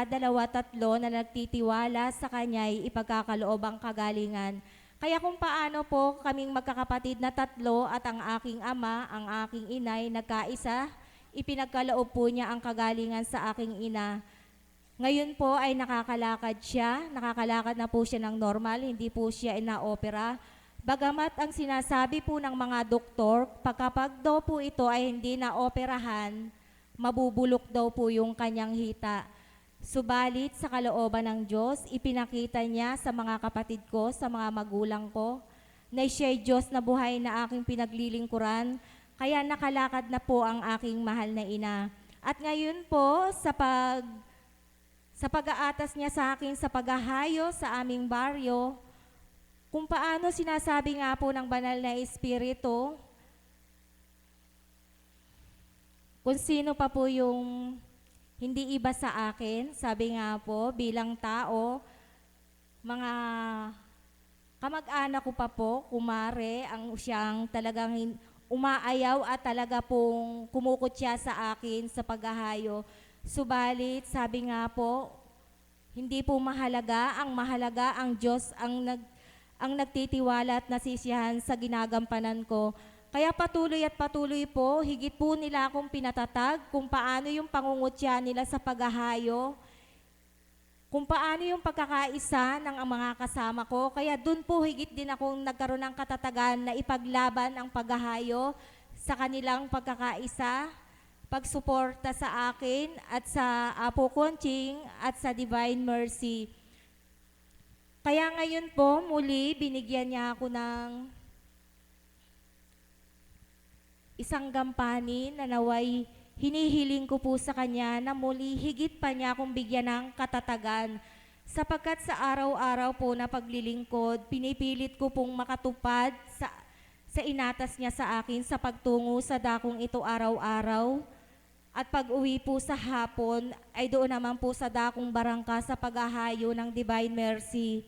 isa, dalawa, tatlo na nagtitiwala sa Kanya ay ipagkakaloob ang kagalingan. Kaya kung paano po kaming magkakapatid na tatlo at ang aking ama, ang aking inay, nagkaisa, ipinagkaloob po niya ang kagalingan sa aking ina. Ngayon po ay nakakalakad na po siya ng normal, hindi po siya ina-opera. Bagamat ang sinasabi po ng mga doktor, pagkapag daw po ito ay hindi na-operahan, mabubulok daw po yung kanyang hita. Subalit sa kalooban ng Diyos, ipinakita niya sa mga kapatid ko, sa mga magulang ko, na siya'y Diyos na buhay na aking pinaglilingkuran, kaya nakalakad na po ang aking mahal na ina. At ngayon po, sa pag-aatas niya sa akin sa paghahayo sa aming baryo, kung paano sinasabi nga po ng banal na Espiritu, kung sino pa po yung hindi iba sa akin, sabi nga po, bilang tao, mga kamag-anak ko pa po, kumare, ang siyang talagang umaayaw at talaga pong kumukutya sa akin sa paghahayo. Subalit, sabi nga po, hindi po mahalaga ang Diyos ang nagtitiwala at nasisiyahan sa ginagampanan ko. Kaya patuloy po, higit po nila akong pinatatag kung paano yung pangungutya nila sa paghahayo, kung paano yung pagkakaisa ng ang mga kasama ko. Kaya dun po higit din akong nagkaroon ng katatagan na ipaglaban ang paghahayo sa kanilang pagkakaisa, pagsuporta sa akin at sa Apo Conching at sa Divine Mercy. Kaya ngayon po, muli, binigyan niya ako ng isang gampanin na naway hinihiling ko po sa Kanya na muli higit pa niya akong bigyan ng katatagan. Sapagkat sa araw-araw po na paglilingkod, pinipilit ko pong makatupad sa inatas niya sa akin sa pagtungo sa dakong ito araw-araw. At pag-uwi po sa hapon, ay doon naman po sa dakong barangka sa paghahayo ng Divine Mercy.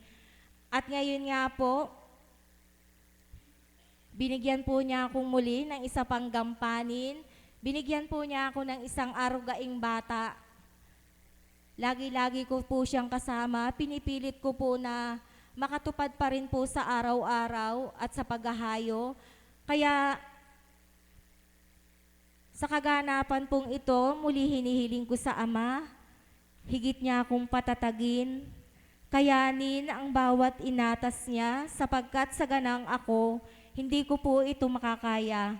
At ngayon nga po, binigyan po niya akong muli ng isa pang gampanin. Binigyan po niya ako ng isang arugaing bata. Lagi-lagi ko po siyang kasama. Pinipilit ko po na makatupad pa rin po sa araw-araw at sa paghahayo. Kaya sa kaganapan pong ito, muli hinihiling ko sa Ama, higit niya akong patatagin, kayanin ang bawat inatas niya sapagkat sa ganang ako, hindi ko po ito makakaya.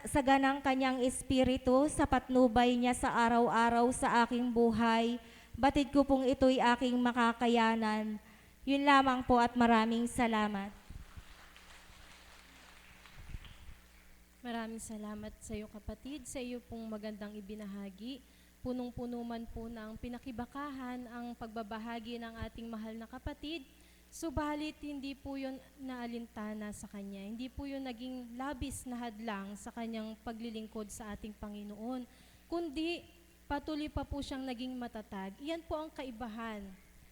Sa ganang kanyang espiritu, sa patnubay niya sa araw-araw sa aking buhay, batid ko pong ito'y aking makakayanan. Yun lamang po at maraming salamat. Maraming salamat sa iyo kapatid, sa iyo pong magandang ibinahagi. Punong-puno man po ng pinakibakahan ang pagbabahagi ng ating mahal na kapatid. Subalit, hindi po yun naalintana sa Kanya. Hindi po yun naging labis na hadlang sa Kanyang paglilingkod sa ating Panginoon. Kundi, patuloy pa po siyang naging matatag. Iyan po ang kaibahan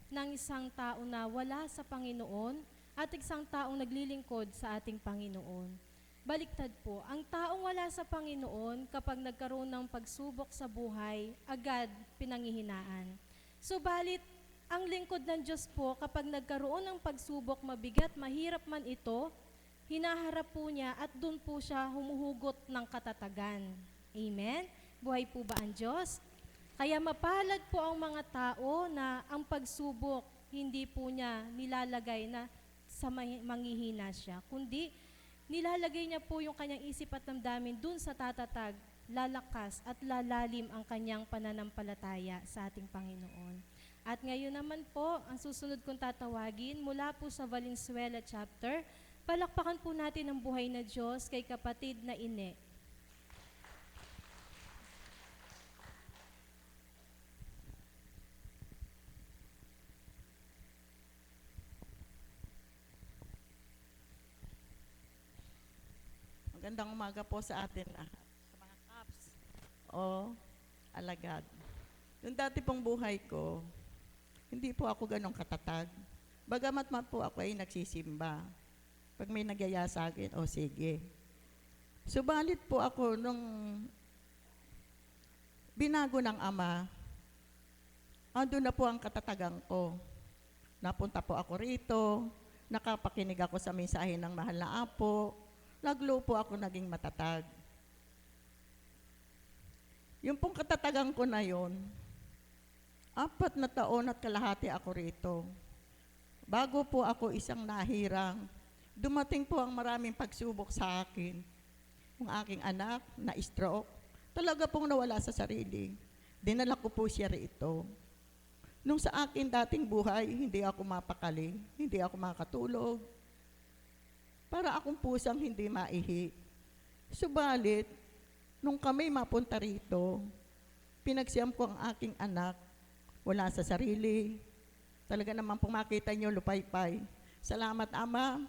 ng isang tao na wala sa Panginoon at isang taong naglilingkod sa ating Panginoon. Baliktad po, ang taong wala sa Panginoon kapag nagkaroon ng pagsubok sa buhay, agad pinanghihinaan. Subalit, ang lingkod ng Diyos po, kapag nagkaroon ng pagsubok, mabigat, mahirap man ito, hinaharap po niya at doon po siya humuhugot ng katatagan. Amen? Buhay po ba ang Diyos? Kaya mapalad po ang mga tao na ang pagsubok, hindi po niya nilalagay na sa manghihina siya, kundi nilalagay niya po yung kanyang isip at damdamin dun sa tatatag, lalakas at lalalim ang kanyang pananampalataya sa ating Panginoon. At ngayon naman po, ang susunod kong tatawagin mula po sa Valenzuela chapter, palakpakan po natin ang buhay na Diyos kay kapatid na Ine. Magandang umaga po sa atin lahat. Sa mga caps o alagad. Yung dati pong buhay ko, hindi po ako ganong katatag. Bagamat man po ako ay nagsisimba. Pag may nagyaya sa akin, o sige. Subalit po ako nung binago ng Ama, Ando na po ang katatagan ko. Napunta po ako rito, nakapakinig ako sa mensahe ng mahal na Apo, naglo po ako naging matatag. Yung pong katatagan ko na yon, 4 na taon at kalahati ako rito. Bago po ako isang nahirang, dumating po ang maraming pagsubok sa akin. Yung aking anak na stroke, talaga pong nawala sa sarili. Dinala ko po siya rito. Nung sa akin dating buhay, hindi ako mapakali, hindi ako makatulog. Para akong pusang hindi maihi. Subalit, nung kami mapunta rito, pinagsiyam ko ang aking anak, wala sa sarili. Talaga naman pong makita niyo, lupay-pay. Salamat, Ama.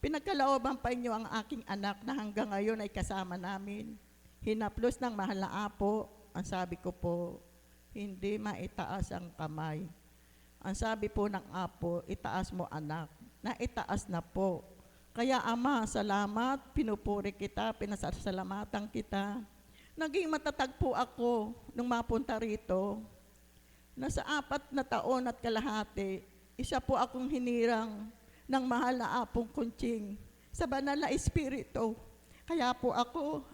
Pinagkalooban pa inyo ang aking anak na hanggang ngayon ay kasama namin. Hinaplos ng mahal na Apo, ang sabi ko po, hindi maitaas ang kamay. Ang sabi po ng Apo, itaas mo anak, na itaas na po. Kaya Ama, salamat, pinupuri kita, pinasasalamatan kita. Naging matatag po ako nung mapunta rito. Nasa 4 na taon at kalahati, isa po akong hinirang ng mahal na Apong Kunching sa banal na Espiritu. Kaya po ako,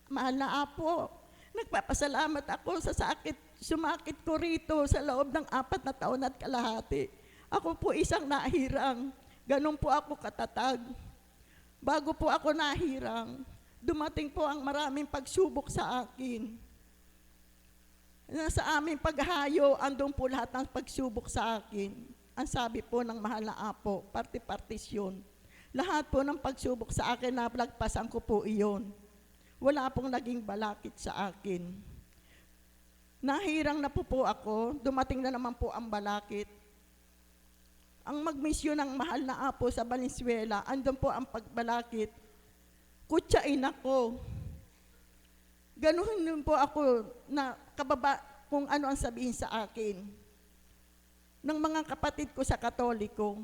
mahal na Apo, nagpapasalamat ako sa sumakit ko rito sa loob ng 4 na taon at kalahati. Ako po isang nahirang, ganun po ako katatag. Bago po ako nahirang, dumating po ang maraming pagsubok sa akin. Sa aming paghayo, andun po lahat ng pagsubok sa akin. Ang sabi po ng mahal na Apo, parti-partisyon. Lahat po ng pagsubok sa akin, naplagpasan ko po iyon. Wala pong naging balakid sa akin. Nahirang na po ako, dumating na naman po ang balakid. Ang magmisyon ng mahal na Apo sa Valenzuela, andun po ang pagbalakid. Kutsain ako. Ganuhin din po ako na kababa kung ano ang sabihin sa akin ng mga kapatid ko sa Katoliko.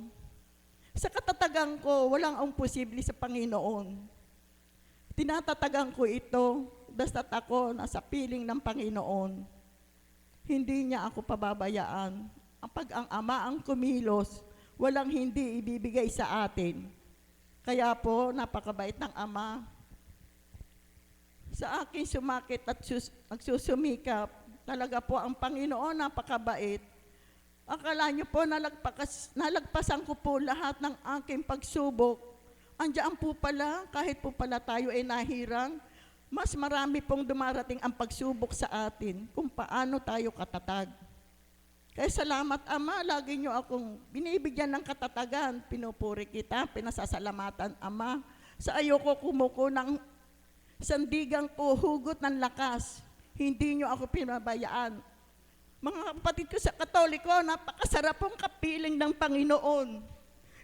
Sa katatagan ko, walang ang posible sa Panginoon. Tinatatagan ko ito, basta't ako nasa piling ng Panginoon. Hindi niya ako pababayaan. Pag ang Ama ang kumilos, walang hindi ibibigay sa atin. Kaya po, napakabait ng Ama. Sa akin sumakit at nagsusumikap, talaga po ang Panginoon napakabait. Akala niyo po nalagpasan ko po lahat ng aking pagsubok. Andiyan po pala, kahit po pala tayo ay nahirang, mas marami pong dumarating ang pagsubok sa atin kung paano tayo katatag. Kaya salamat Ama, lagi niyo akong binibigyan ng katatagan, pinupuri kita, pinasasalamatan Ama. Sa ayoko kumuko ng sandigang ko, hugot ng lakas. Hindi nyo ako pinabayaan. Mga kapatid ko sa Katoliko, napakasarap pong kapiling ng Panginoon.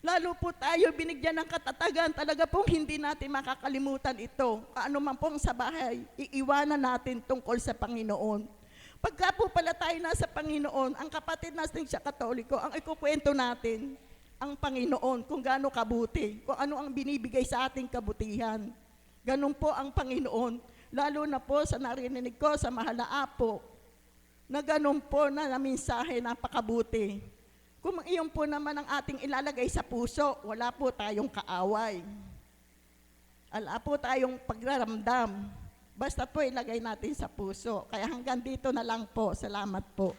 Lalo po tayo binigyan ng katatagan, talaga pong hindi natin makakalimutan ito. Ano man pong sa bahay, iiwanan natin tungkol sa Panginoon. Pagka po pala tayo nasa Panginoon, ang kapatid natin sa Katoliko, ang ikukwento natin, ang Panginoon, kung gaano kabuti, kung ano ang binibigay sa ating kabutihan. Ganun po ang Panginoon, lalo na po sa narinig ko sa mahal na Apo, na ganun po na mensahe napakabuti. Kung iyon po naman ang ating ilalagay sa puso, wala po tayong kaaway. Wala po tayong pagraramdam. Basta po ilagay natin sa puso. Kaya hanggang dito na lang po. Salamat po.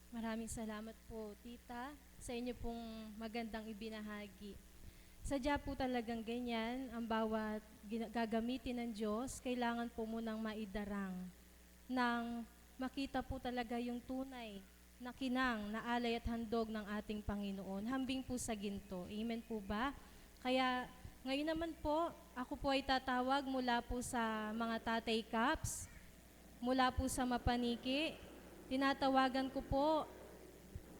Maraming salamat po, Tita, sa inyo pong magandang ibinahagi. Sadya po talagang ganyan, ang bawat gagamitin ng Diyos, kailangan po munang maidarang nang makita po talaga yung tunay na kinang, na alay at handog ng ating Panginoon. Hambing po sa ginto. Amen po ba? Kaya ngayon naman po, ako po ay tatawag mula po sa mga Tatay Caps, mula po sa Mapaniki. Tinatawagan ko po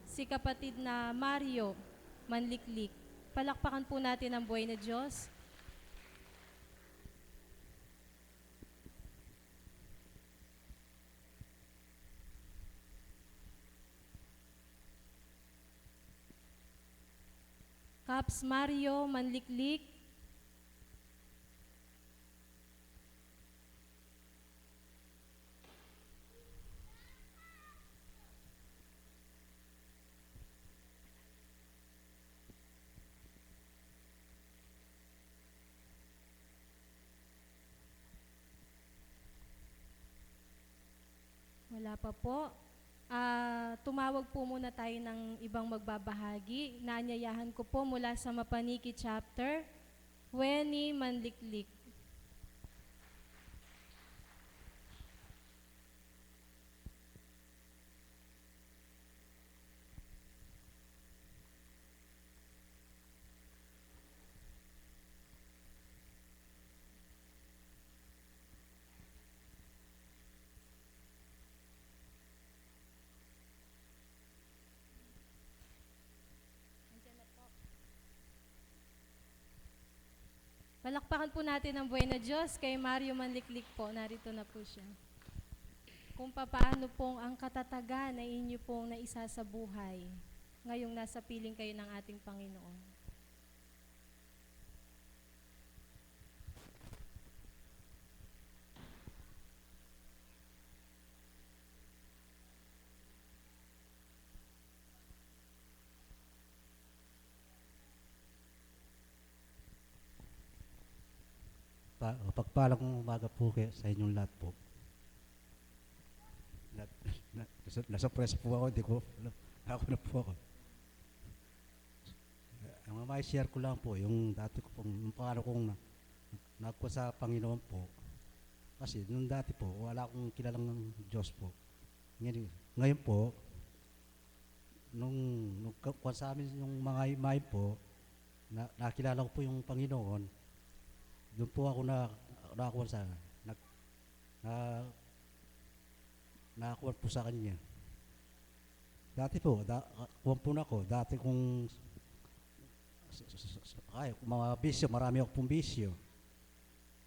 si kapatid na Mario Manliklik. Palakpakan po natin ang buhay na Diyos. Caps Mario Manliklik. Wala pa po. Tumawag po muna tayo ng ibang magbabahagi. Naanyayahan ko po mula sa Mapaniki chapter, Weni Manliklik. Palakpakan po natin ang buhay na Diyos kay Mario Manliklik po. Narito na po siya. Kung papaano pong ang katatagan ay inyo pong naisa sa buhay ngayong nasa piling kayo ng ating Panginoon. Pagpalang umaga po kayo sa inyong lahat po. Nasa-press po ako, hindi ko, ako na po ako. Ang may share ko lang po, yung dati ko pong, yung paano kong nagpo sa Panginoon po. Kasi nung dati po, wala akong kilalang Diyos po. Ngayon po, nung kuwan sa amin yung mga imay po, nakilala ko po yung Panginoon. Doon po ako nakakuha sa nakakuha po sa kanya. Dati po, kuha po na ako, dati kong mga bisyo, marami ako pong bisyo.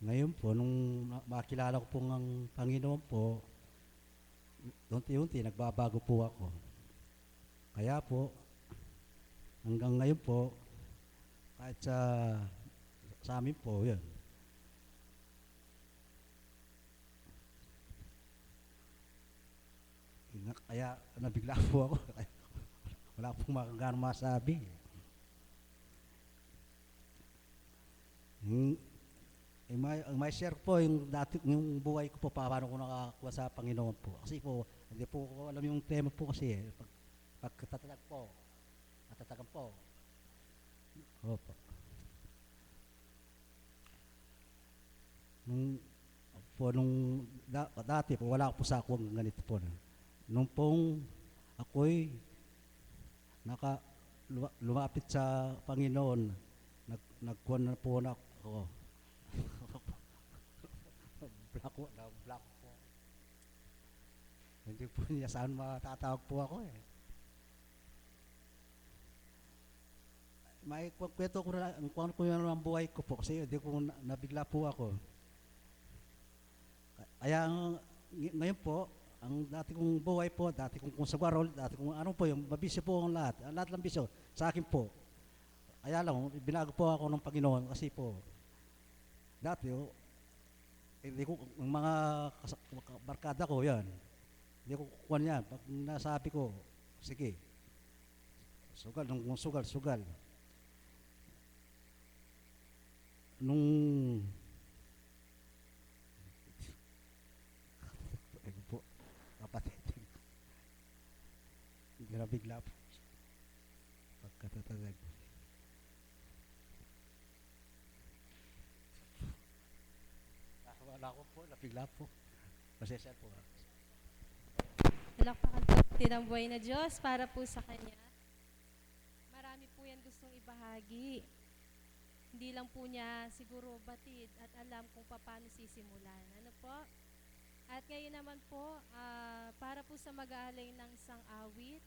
Ngayon po, nung makilala ko po ang Panginoon po, unti-unti nagbabago po ako. Kaya po, hanggang ngayon po, kahit sa amin po, yun. Kaya nabigla po ako. Wala pong makagano masabi. May share po yung dati yung buhay ko po paano ko nakakuha sa Panginoon po. Kasi po hindi po ko alam yung tema po kasi pagkatatag po. Katatagan po. Opo. Dati po wala po sa ako ganito po. Nung pong ako'y lumapit sa Panginoon, nagkuhan na po na ako. Black po. Hindi po niya saan matatawag po ako eh. May kwento ko na, kung ano yung buhay ko po kasi hindi ko nabigla po ako. Kaya ngayon po, ang dati kong buhay po, dati kong sagwarol, dati kong ano po, yung mabisyo po ang lahat. Ang lahat ng bisyo, sa akin po. Kaya lang, binago po ako ng Panginoon kasi po, dati, hindi ko, ang mga barkada ko, yan. Hindi ko kukuha niyan. Pag nasabi ko, sige, sugal. Nung po, kapatid, bigla po pagkatatagag. Wala ko po, nabigla po. Pasensya po. Palakpakan po natin ang buhay na Diyos para po sa Kanya. Marami po yan gustong ibahagi. Hindi lang po niya siguro batid at alam kung paano sisimulan. Ano po? At ngayon naman po, para po sa mag-aalay ng isang awit,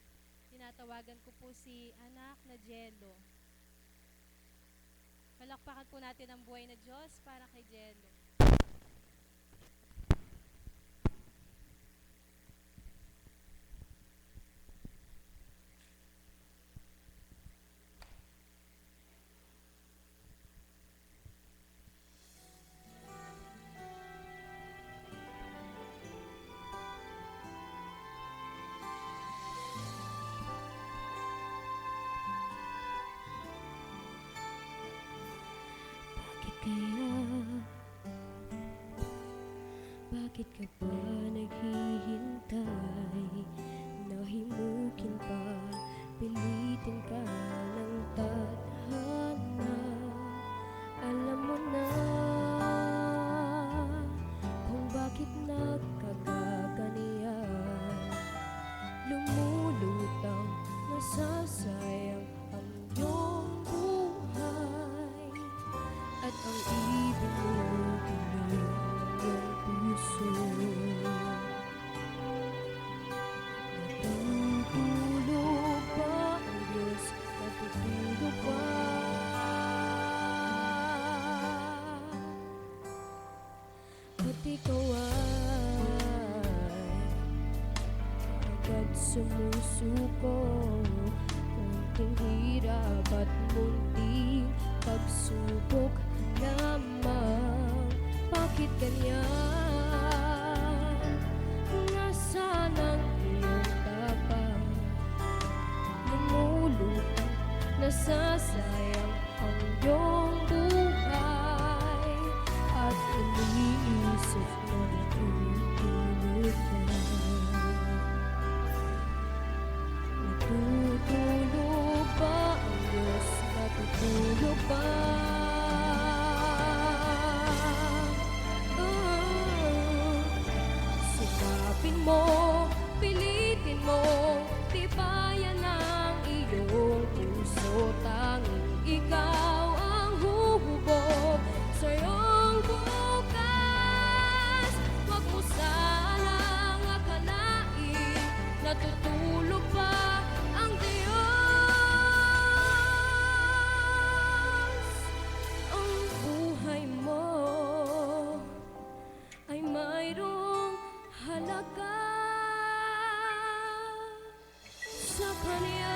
tinatawagan ko po si anak na Jello. Palakpakan po natin ang buhay na Diyos para kay Jello. Kaya Bakit ka pa naghihintay? Nahimukin pa, pilitin ka ng tadhana. Alam mo na kung bakit nagkagaganyan. Lumulutang, nasasayang ang iyong buhay. At ang ibig mo tuloy ng iyong puso. Natutulog ba ang Diyos? Natutulog ba? At ikaw ay agad sumusuko. Kunting hirap at munting pagsubok lamang. Bakit ganyan? Nasaan ang iyong tapang? Lumulutang, nasasayang ang iyong buhay. At iniisip mo na tutulog ka. Natutulog ba ang Diyos? Natutulog ba? Sikapin mo, pilitin mo, tibayan ang iyong puso. Tanging ikaw ang huhubog sa iyong bukas. Huwag mo sanang akalain natutulog pa ang Diyos. Ang buhay mo ay mayroong halaga sa Kanya.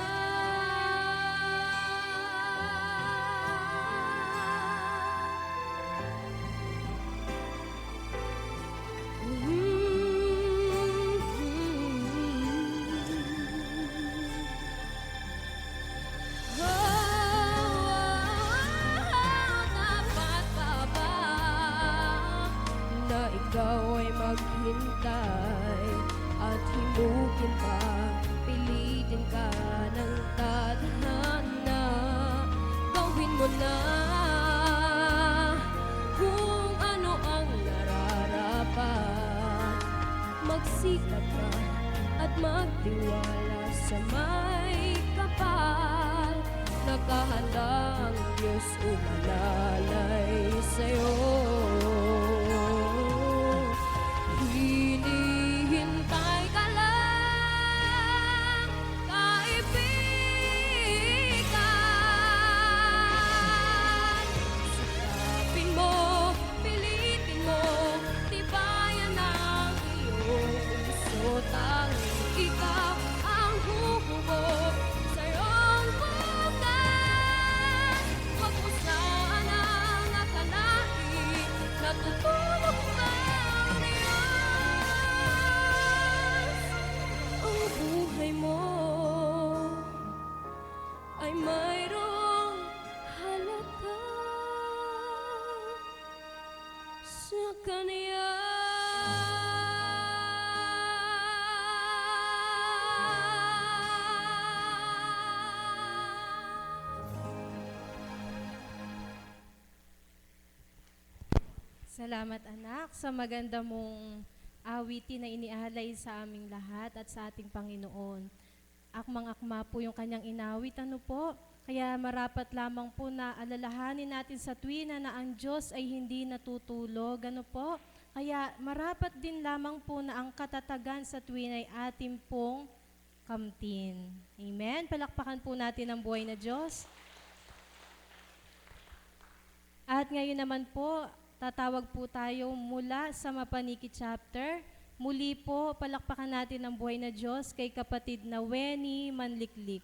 Dapat pa ba na ikaw ay maghintay at himukin pa, pilitin ka ng tadhana? Gawin mo na kung ano ang nararapat. Magsikap ka at magtiwala sa may kapal. Nakahanda ang Diyos umalalay sa'yo. Hinihintay ka lang, kaibigan. Sikapin mo, pilitin mo, tibayan ang iyong puso. Tanging ikaw ang hubog sa iyong bukas. Huwag mo sanang akalain natutulog pa ang Diyos. Ang buhay mo ay mayroong halaga sa Kanya. Salamat anak sa maganda mong awitin na inialay sa aming lahat at sa ating Panginoon. Akmang-akma po yung kanyang inawit, ano po? Kaya marapat lamang po na alalahanin natin sa tuwina na ang Diyos ay hindi natutulog, ano po? Kaya marapat din lamang po na ang katatagan sa tuwina ay ating pong kamtin. Amen? Palakpakan po natin ang buhay na Diyos. At ngayon naman po, tatawag po tayo mula sa Mapaniki chapter. Muli po, palakpakan natin ang buhay na Diyos kay kapatid na Weni Manliklik.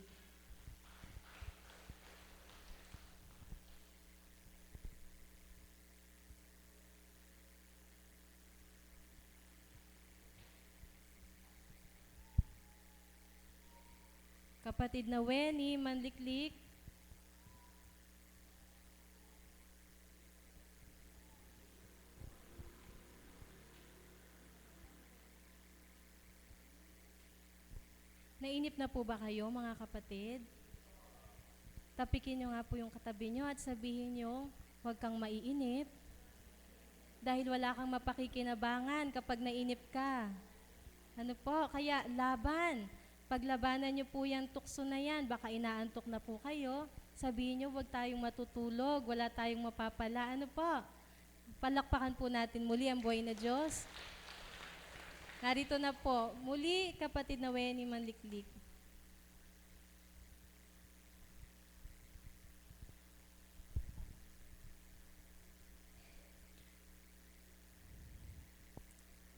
Kapatid na Weni Manliklik. Nainip na po ba kayo, mga kapatid? Tapikin nyo nga po yung katabi nyo at sabihin nyo, huwag kang maiinip. Dahil wala kang mapakikinabangan kapag nainip ka. Ano po? Kaya laban. Paglabanan nyo po yung tukso na yan, baka inaantok na po kayo. Sabihin nyo, huwag tayong matutulog, wala tayong mapapala. Ano po? Palakpakan po natin muli ang buhay na Diyos. Narito na po, muli kapatid na Weni Manliklik.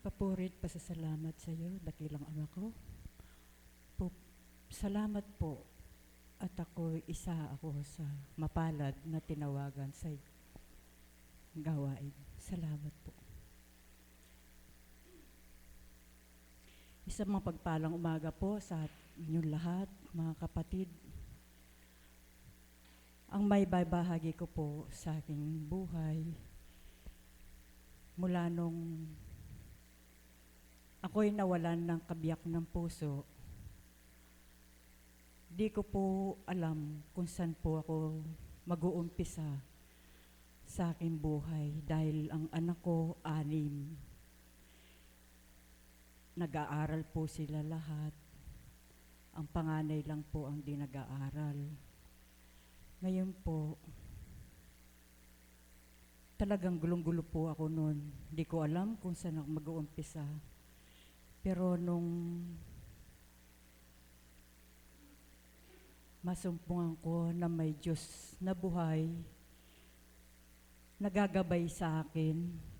Papurit, pasasalamat sa iyo, dakilang Ama ko. Salamat po at isa ako sa mapalad na tinawagan sa gawain. Salamat po. Isang mapagpalang umaga po sa inyong lahat, mga kapatid. Ang may babahagi ko po sa aking buhay mula nung ako'y nawalan ng kabiyak ng puso, di ko po alam kung saan po ako mag-uumpisa sa aking buhay dahil ang anak ko, 6. Nag-aaral po sila lahat. Ang panganay lang po ang di nag-aaral. Ngayon po, talagang gulong-gulo po ako noon. Di ko alam kung saan ako mag-uumpisa. Pero nung masumpungan ko na may Diyos na buhay, nagagabay sa akin.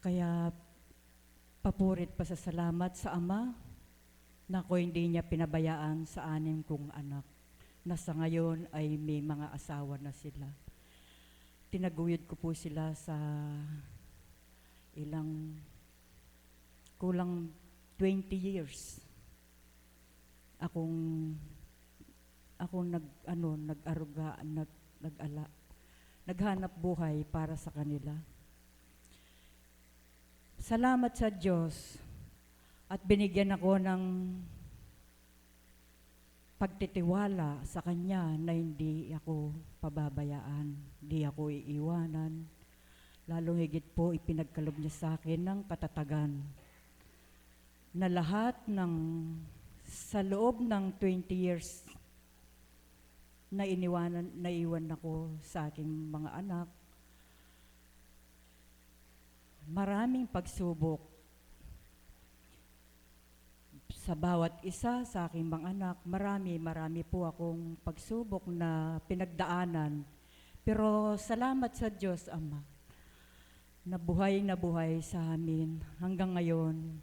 Kaya papurit pasasalamat sa Ama na ako hindi niya pinabayaan sa 6 kong anak na sa ngayon ay may mga asawa na sila. Tinaguyod ko po sila sa kulang 20 years. Akong naghanap buhay para sa kanila. Salamat sa Diyos at binigyan ako ng pagtitiwala sa Kanya na hindi ako pababayaan, hindi ako iiwanan. Lalong higit po ipinagkaloob niya sa akin ng katatagan na lahat sa loob ng 20 years na naiwan ako sa aking mga anak, maraming pagsubok sa bawat isa sa aking mga anak. Marami po akong pagsubok na pinagdaanan. Pero salamat sa Diyos, Ama, na buhay sa amin hanggang ngayon.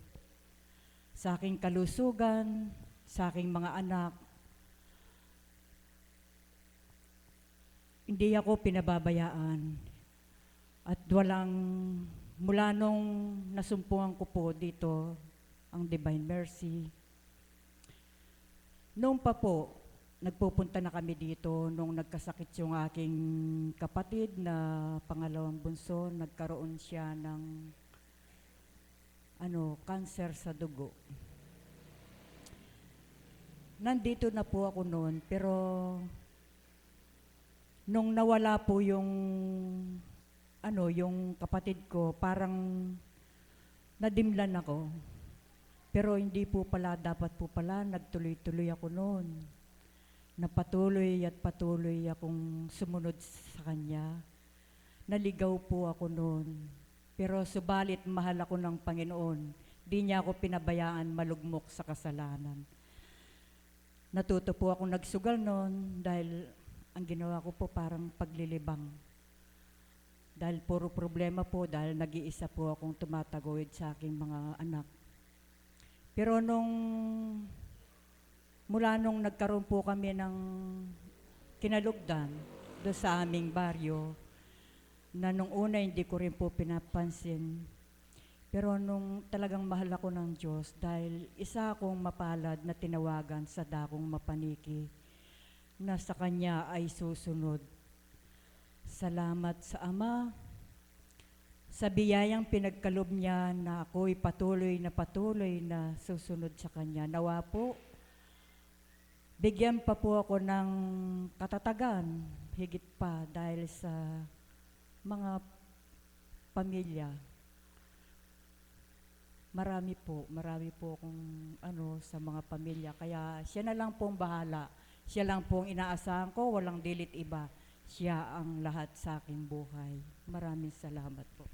Sa aking kalusugan, sa aking mga anak, hindi ako pinababayaan. At mula nung nasumpungan ko po dito, ang Divine Mercy, noon pa po, nagpupunta na kami dito nung nagkasakit yung aking kapatid na pangalawang bunso. Nagkaroon siya ng cancer sa dugo. Nandito na po ako noon, pero nung nawala po yung kapatid ko, parang nadimlan ako. Pero hindi po pala, dapat po pala, nagtuloy-tuloy ako noon. Na patuloy akong sumunod sa Kanya. Naligaw po ako noon. Pero subalit mahal ako ng Panginoon. Di niya ako pinabayaan malugmok sa kasalanan. Natuto po akong nagsugal noon dahil ang ginawa ko po parang paglilibang. Dahil puro problema po, dahil nag-iisa po akong tumataguyod sa aking mga anak. Pero mula nung nagkaroon po kami ng kinalugdan doon sa aming baryo, na nung una hindi ko rin po pinapansin. Pero nung talagang mahal ako ng Diyos, dahil isa akong mapalad na tinawagan sa dakong mapaniki, na sa Kanya ay susunod. Salamat sa Ama, sa biyayang pinagkalob niya na ako'y patuloy na susunod sa Kanya. Nawa po, bigyan pa po ako ng katatagan, higit pa dahil sa mga pamilya. Marami po akong sa mga pamilya. Kaya siya na lang pong bahala. Siya lang pong inaasahan ko, walang dilit iba. Siya ang lahat sa aking buhay. Maraming salamat po.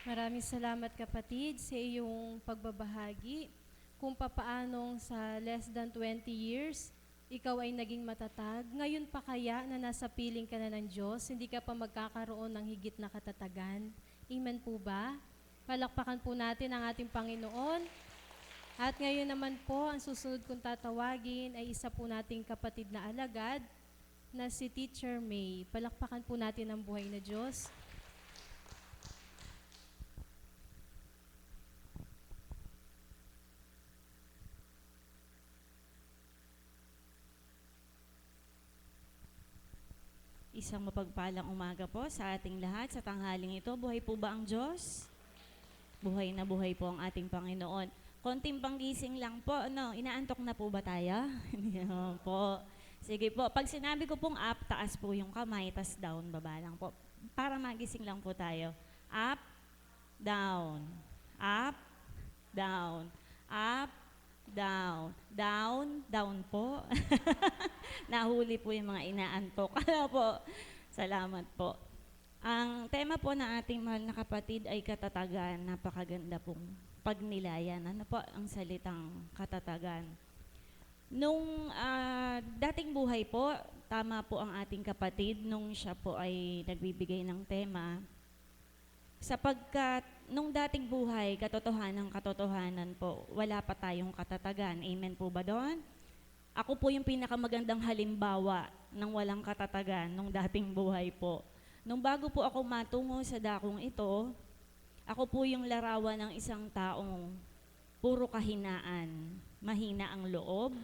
Maraming salamat kapatid sa iyong pagbabahagi kung papaanong sa less than 20 years, ikaw ay naging matatag. Ngayon pa kaya na nasa piling ka na ng Diyos, hindi ka pa magkakaroon ng higit na katatagan. Amen po ba? Palakpakan po natin ang ating Panginoon. At ngayon naman po, ang susunod kong tatawagin ay isa po nating kapatid na alagad na si Teacher May. Palakpakan po natin ang buhay na Diyos. Isang mapagpalang umaga po sa ating lahat sa tanghaling ito. Buhay po ba ang Diyos? Buhay na buhay po ang ating Panginoon. Konting panggising lang po, inaantok na po ba tayo? Hindi naman po. Sige po, pag sinabi ko pong up, taas po yung kamay, tas down, baba lang po. Para magising lang po tayo. Up, down, up, down, up, down, down, down po. Nahuli po yung mga inaantok. Ano po? Salamat po. Ang tema po ng ating mahal na kapatid ay katatagan. Napakaganda pong pagnilayan. Ano po ang salitang katatagan? Nung dating buhay po, tama po ang ating kapatid nung siya po ay nagbibigay ng tema. Sapagkat nung dating buhay, katotohanan po, wala pa tayong katatagan. Amen po ba doon? Ako po yung pinakamagandang halimbawa ng walang katatagan nung dating buhay po. Nung bago po ako matungo sa dakong ito, ako po yung larawan ng isang taong puro kahinaan. Mahina ang loob,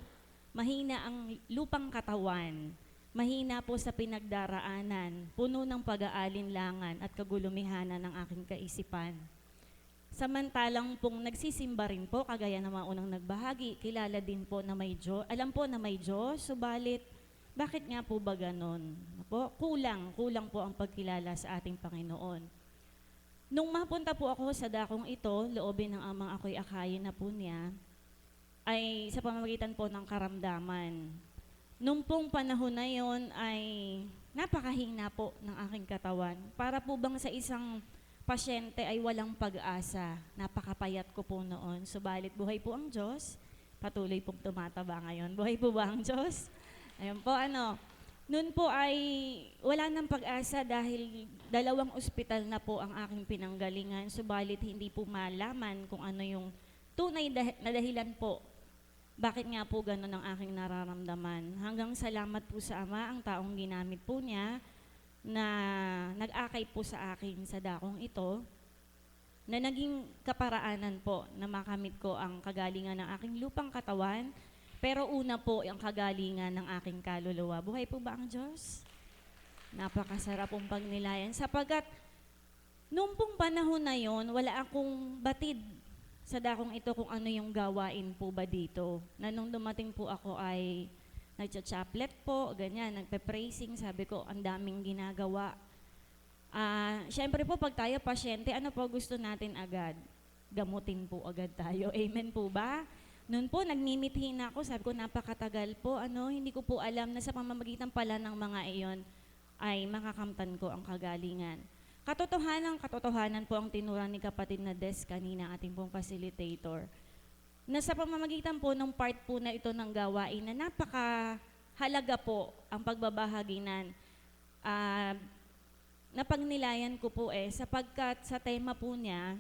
mahina ang lupang katawan, mahina po sa pinagdaraanan, puno ng pag-aalinlangan at kagulumihanan ng aking kaisipan. Samantalang pong nagsisimba rin po, kagaya ng mga unang nagbahagi, kilala din po na may Diyos, alam po na may Diyos, subalit, bakit nga po ba ganon? Kulang po ang pagkilala sa ating Panginoon. Nung mapunta po ako sa dakong ito, loobin ng amang ako'y akayin na po niya, ay sa pamamagitan po ng karamdaman. Nung pong panahon na yon ay napakahina po ng aking katawan. Para po bang sa isang pasyente ay walang pag-asa. Napakapayat ko po noon. Subalit buhay po ang Diyos. Patuloy pong tumataba ngayon. Buhay po ba ang Diyos? Ayun po, noon po ay wala nang pag-asa dahil 2 ospital na po ang aking pinanggalingan. Subalit hindi po malaman kung ano yung tunay na dahilan po. Bakit nga po gano'n ang aking nararamdaman? Hanggang salamat po sa Ama, ang taong ginamit po niya na nag-akay po sa akin sa dakong ito, na naging kaparaanan po na makamit ko ang kagalingan ng aking lupang katawan, pero una po ang kagalingan ng aking kaluluwa. Buhay po ba ang Diyos? Napakasarap pong pagnilayan. Sapagkat nung pong panahon na yon, wala akong batid sa dakong ito kung ano yung gawain po ba dito. Na nung dumating po ako ay nagcha-chaplet po, ganyan, nagpe-praising, sabi ko, ang daming ginagawa. Siyempre po, pag tayo pasyente, ano po gusto natin agad? Gamutin po agad tayo. Amen po ba? Noon po, nagmimithi na ako, sabi ko, napakatagal po, hindi ko po alam na sa pamamagitan pala ng mga iyon ay makakamtan ko ang kagalingan. Katotohanan po ang tinura ni kapatid na Des kanina, ating pong facilitator, na sa pamamagitan po ng part po na ito ng gawain na napakahalaga po ang pagbabahaginan. Napagnilayan ko po sapagkat sa tema po niya,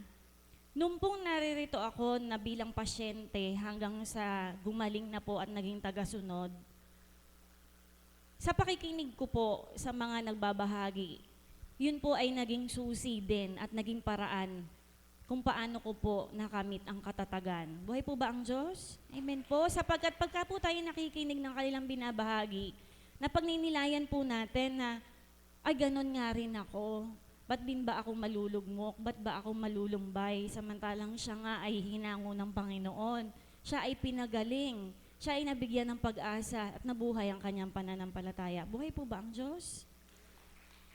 nung pong naririto ako na bilang pasyente hanggang sa gumaling na po at naging tagasunod, sa pakikinig ko po sa mga nagbabahagi, yun po ay naging susi din at naging paraan kung paano ko po nakamit ang katatagan. Buhay po ba ang Diyos? Amen po. Sapagkat pagka po tayo nakikinig ng kanilang binabahagi, napagninilayan po natin na, ay ganon nga rin ako. ba't din ba ako malulugmok? Ba't ba ako malulumbay? Samantalang siya nga ay hinango ng Panginoon. Siya ay pinagaling. Siya ay nabigyan ng pag-asa at nabuhay ang kanyang pananampalataya. Buhay po ba ang Diyos?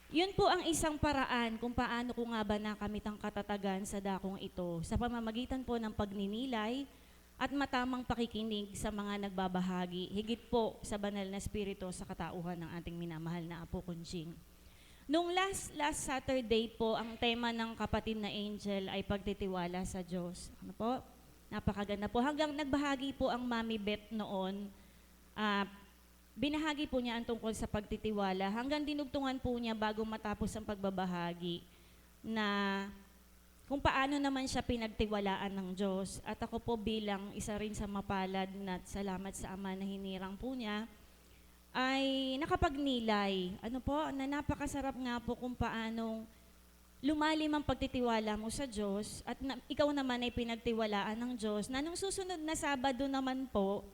Yun po ang isang paraan kung paano ko nga ba nakamit ang katatagan sa dakong ito sa pamamagitan po ng pagninilay at matamang pakikinig sa mga nagbabahagi, higit po sa banal na spirito sa katauhan ng ating minamahal na Apo Kunching. Nung last Saturday po, ang tema ng kapatid na Angel ay pagtitiwala sa Diyos. Ano po? Napakaganda po. Hanggang nagbahagi po ang Mami Beth noon, binahagi po niya ang tungkol sa pagtitiwala. Hanggang dinugtungan po niya bago matapos ang pagbabahagi na kung paano naman siya pinagtiwalaan ng Diyos. At ako po bilang isa rin sa mapalad na salamat sa Ama na hinirang po niya, ay nakapagnilay. Ano po, na napakasarap nga po kung paanong lumalim ang pagtitiwala mo sa Diyos at ikaw naman ay pinagtiwalaan ng Diyos na nung susunod na Sabado naman po,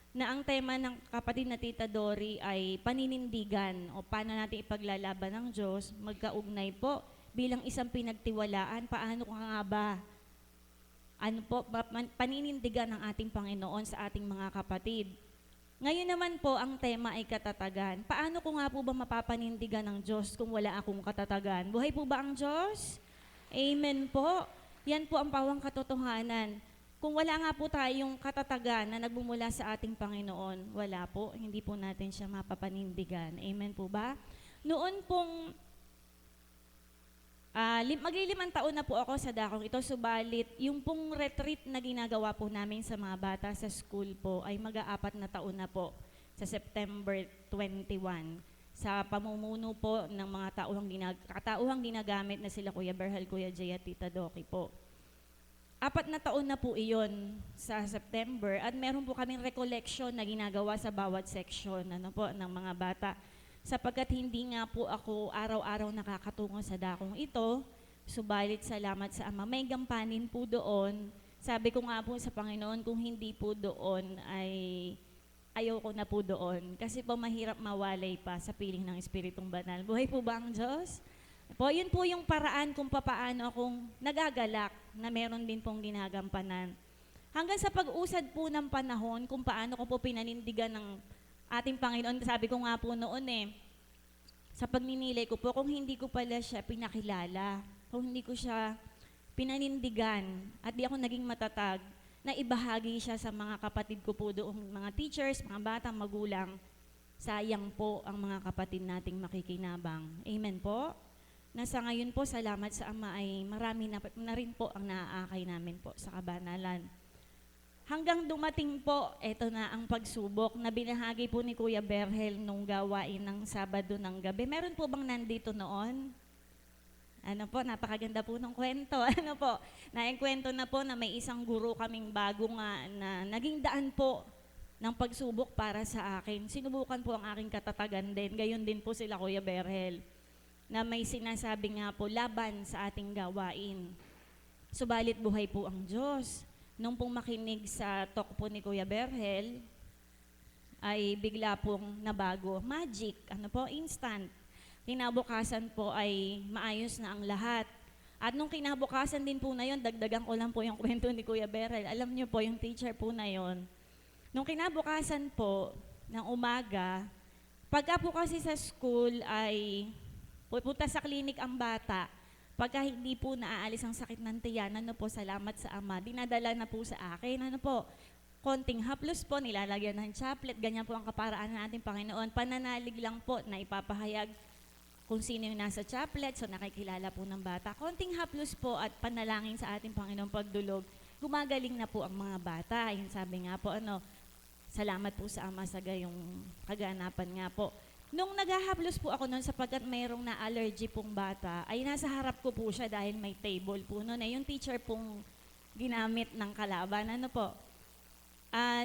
na ang tema ng kapatid na Tita Dory ay paninindigan o paano natin ipaglalaban ng Diyos, magkaugnay po bilang isang pinagtiwalaan, paano ka nga ba paninindigan ng ating Panginoon sa ating mga kapatid. Ngayon naman po, ang tema ay katatagan. Paano ko nga po ba mapapanindigan ng Diyos kung wala akong katatagan? Buhay po ba ang Diyos? Amen po. Yan po ang pawang katotohanan. Kung wala nga po tayong katatagan na nagbumula sa ating Panginoon, wala po, hindi po natin siya mapapanindigan. Amen po ba? Noon pong maglilimang taon na po ako sa dakong ito, subalit yung pong retreat na ginagawa po namin sa mga bata sa school po ay mag-aapat na taon na po sa September 21 sa pamumuno po ng mga katauhang ginagamit na sila Kuya Berhal, Kuya Jay at Tita Doki po. 4 na taon na po iyon sa September at meron po kaming recollection na ginagawa sa bawat section ng mga bata. Sapagkat hindi nga po ako araw-araw nakakatungo sa dakong ito, subalit salamat sa Ama. May gampanin po doon. Sabi ko nga po sa Panginoon, kung hindi po doon, ay ayoko na po doon. Kasi po mahirap mawalay pa sa piling ng Espiritong Banal. Buhay po ba ang Diyos? Po, yun po yung paraan kung paano akong nagagalak na meron din pong ginagampanan. Hanggang sa pag-usad po ng panahon, kung paano ko po pinanindigan ng ating Panginoon, sabi ko nga po noon sa pagninilay ko po, kung hindi ko pala siya pinakilala, kung hindi ko siya pinanindigan, at di ako naging matatag, na ibahagi siya sa mga kapatid ko po doon, mga teachers, mga batang magulang, sayang po ang mga kapatid nating makikinabang. Amen po? Nasa ngayon po, salamat sa Ama ay marami na rin po ang naaakay namin po sa kabanalan. Hanggang dumating po, eto na ang pagsubok na binahagi po ni Kuya Berhel nung gawain ng Sabado ng gabi. Meron po bang nandito noon? Ano po, napakaganda po ng kwento. Ano po, naikwento na po na may isang guro kaming bago nga na naging daan po ng pagsubok para sa akin. Sinubukan po ang aking katatagan din. Gayon din po sila Kuya Berhel na may sinasabi nga po laban sa ating gawain. Subalit buhay po ang Diyos. Nung pong makinig sa talk po ni Kuya Berhel, ay bigla pong nabago. Magic, ano po, instant. Kinabukasan po ay maayos na ang lahat. At nung kinabukasan din po na yon, dagdagan ko lang po yung kwento ni Kuya Berhel. Alam niyo po, yung teacher po na yon. Nung kinabukasan po, ng umaga, pagka po kasi sa school ay pupunta sa klinik ang bata, pagka hindi po naaalis ang sakit ng tiyan, ano po, salamat sa Ama, dinadala na po sa akin, ano po, konting haplos po, nilalagyan ng chaplet, ganyan po ang kaparaan ng ating Panginoon. Pananalig lang po na ipapahayag kung sino yung nasa chaplet, so nakikilala po ng bata. Konting haplos po at panalangin sa ating Panginoon pagdulog, gumagaling na po ang mga bata. Yung sabi nga po, salamat po sa Ama sa gayong kaganapan nga po. Nung naghahaplos po ako noon sapagkat mayroong na-allergy pong bata, ay nasa harap ko po siya dahil may table po noon. Yung teacher pong ginamit ng kalaban, ano po,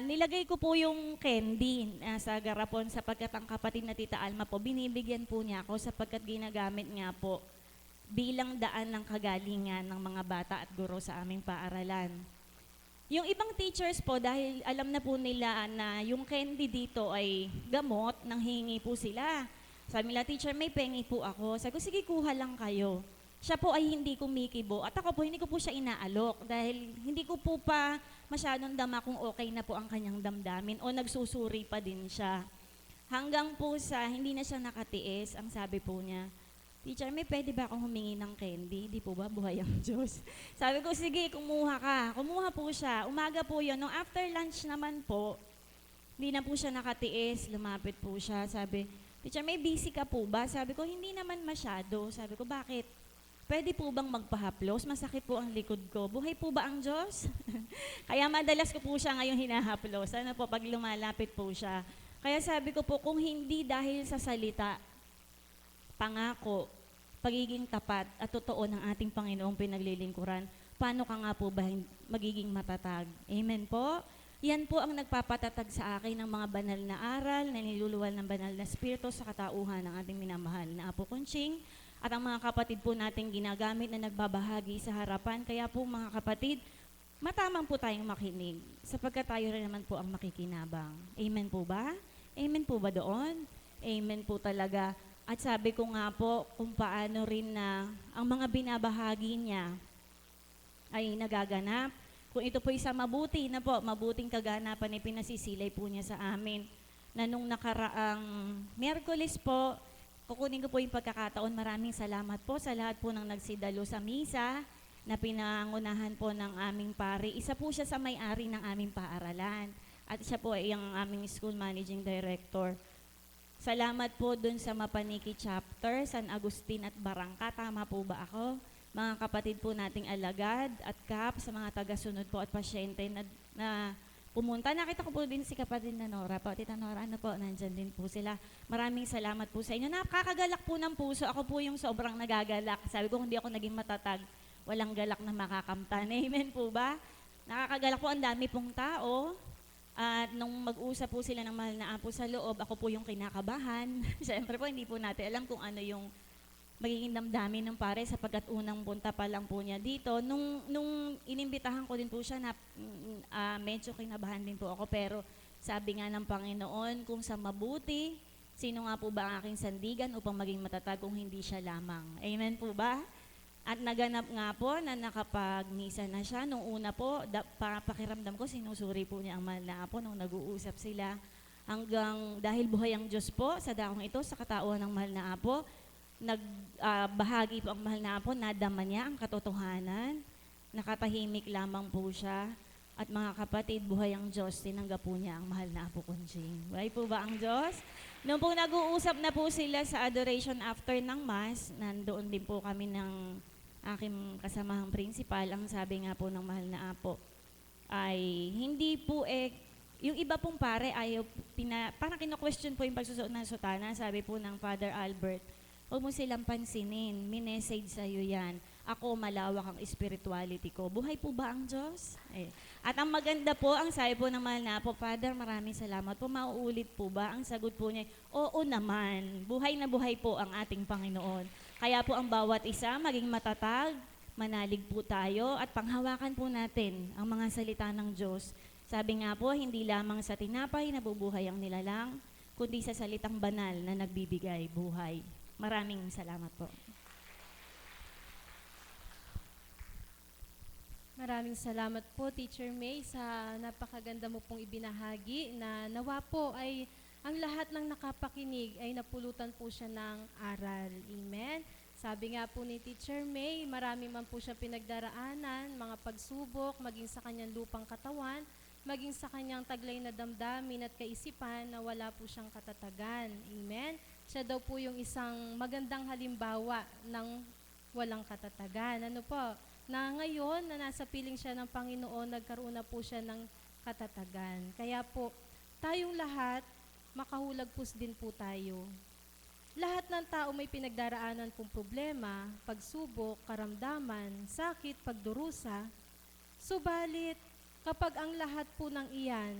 nilagay ko po yung candy sa garapon sapagkat ang kapatid na Tita Alma po, binibigyan po niya ako sapagkat ginagamit nga po bilang daan ng kagalingan ng mga bata at guro sa aming paaralan. Yung ibang teachers po, dahil alam na po nila na yung candy dito ay gamot, nang hingi po sila. Sabi nila, teacher, may pengi po ako. Sabi ko, sige, kuha lang kayo. siya po ay hindi kumikibo at ako po hindi ko po siya inaalok dahil hindi ko po pa masyadong dama kung okay na po ang kanyang damdamin o nagsusuri pa din siya. Hanggang po sa hindi na siya nakatiis, ang sabi po niya, "Teacher, may pwede ba akong humingi ng candy?" Di po ba, buhay ang Diyos. Sabi ko, sige, kumuha ka. Kumuha po siya. Umaga po yun. Nung after lunch naman po, hindi na po siya nakatiis. Lumapit po siya. Sabi, "Teacher, may busy ka po ba?" Sabi ko, "Hindi naman masyado." Sabi ko, "Bakit? Pwede po bang magpahaplos? Masakit po ang likod ko. Buhay po ba ang Diyos?" Kaya madalas ko po siya ngayon hinahaplos. Ano po, pag lumalapit po siya. Kaya sabi ko po, kung hindi dahil sa salita, pangako, pagiging tapat at totoo ng ating Panginoong pinaglilingkuran, paano ka nga po ba magiging matatag? Amen po? Yan po ang nagpapatatag sa akin ng mga banal na aral na niluluwal ng banal na spirito sa katauhan ng ating minamahal na Apo Conching at ang mga kapatid po nating ginagamit na nagbabahagi sa harapan. Kaya po mga kapatid, matamang po tayong makinig sapagkat tayo rin naman po ang makikinabang. Amen po ba? Amen po ba doon? Amen po talaga. At sabi ko nga po kung paano rin na ang mga binabahagi niya ay nagaganap. Kung ito po isa mabuti na po, mabuting kaganapan ay pinasisilay po niya sa amin. Na nung nakaraang Miyerkules po, kukunin ko po yung pagkakataon. Maraming salamat po sa lahat po ng nagsidalo sa misa na pinangunahan po ng aming pari. Isa po siya sa may-ari ng aming paaralan. At siya po ay ang aming school managing director. Salamat po dun sa Mapaniki Chapter, San Agustin at Barangka. Tama po ba ako? Mga kapatid po nating alagad at kap sa mga taga-sunod po at pasyente na pumunta. Nakita ko po din si kapatid na Nora po. Tita Nora, ano po, nandyan din po sila. Maraming salamat po sa inyo. Nakakagalak po ng puso. Ako po yung sobrang nagagalak. Sabi ko, hindi ako naging matatag. Walang galak na makakamtan. Amen po ba? Nakakagalak po, ang dami pong tao. At nung mag-usap po sila ng mahal na Apo sa loob, ako po yung kinakabahan. Siyempre po, hindi po natin alam kung ano yung magiging damdamin ng pare sapagkat unang punta pa lang po niya dito. Nung inimbitahan ko din po siya na medyo kinabahan din po ako, pero sabi nga ng Panginoon, kung sa mabuti, sino nga po ba ang aking sandigan upang maging matatag kung hindi siya lamang? Amen po ba? At naganap nga po na nakapag-misa na siya. Nung una po, pakiramdam ko, sinusuri po niya ang mahal na Apo nung nag-uusap sila. Hanggang dahil buhay ang Diyos po sa dakong ito, sa katauhan ng mahal na Apo, nagbahagi po ang mahal na Apo, nadama niya ang katotohanan. Nakatahimik lamang po siya. At mga kapatid, buhay ang Diyos, tinanggap po niya ang mahal na Apo Conching. Buhay po ba ang Diyos? Nung po nag-uusap na po sila sa adoration after ng Mass, nandoon din po kami ng aking kasamahang principal. Ang sabi nga po ng mahal na Apo ay hindi po yung iba pong pare ayaw, parang kino-question po yung pagsusuot ng sutana. Sabi po ng Father Albert, huwag mo silang pansinin, minessage sa'yo yan. Ako, malawak ang spirituality ko. Buhay po ba ang Diyos? At ang maganda po, ang sabi po ng mahal na Apo, Father, maraming salamat po. Mauulit po ba? Ang sagot po niya, oo naman. Buhay na buhay po ang ating Panginoon. Kaya po ang bawat isa maging matatag, manalig po tayo at panghawakan po natin ang mga salita ng Diyos. Sabi nga po, hindi lamang sa tinapay nabubuhay ang nilalang, kundi sa salitang banal na nagbibigay buhay. Maraming salamat po. Maraming salamat po, Teacher May, sa napakaganda mo pong ibinahagi na nawa po ay ang lahat ng nakapakinig ay napulutan po siya ng aral. Amen? Sabi nga po ni Teacher May, marami man po siya pinagdaraanan, mga pagsubok, maging sa kanyang lupang katawan, maging sa kanyang taglay na damdamin at kaisipan na wala po siyang katatagan. Amen? Siya daw po yung isang magandang halimbawa ng walang katatagan. Ano po? Na ngayon, na nasa piling siya ng Panginoon, nagkaroon na po siya ng katatagan. Kaya po, tayong lahat, makahulagpos din po tayo. Lahat ng tao may pinagdaraanan pong problema, pagsubok, karamdaman, sakit, pagdurusa. Subalit, kapag ang lahat po ng iyan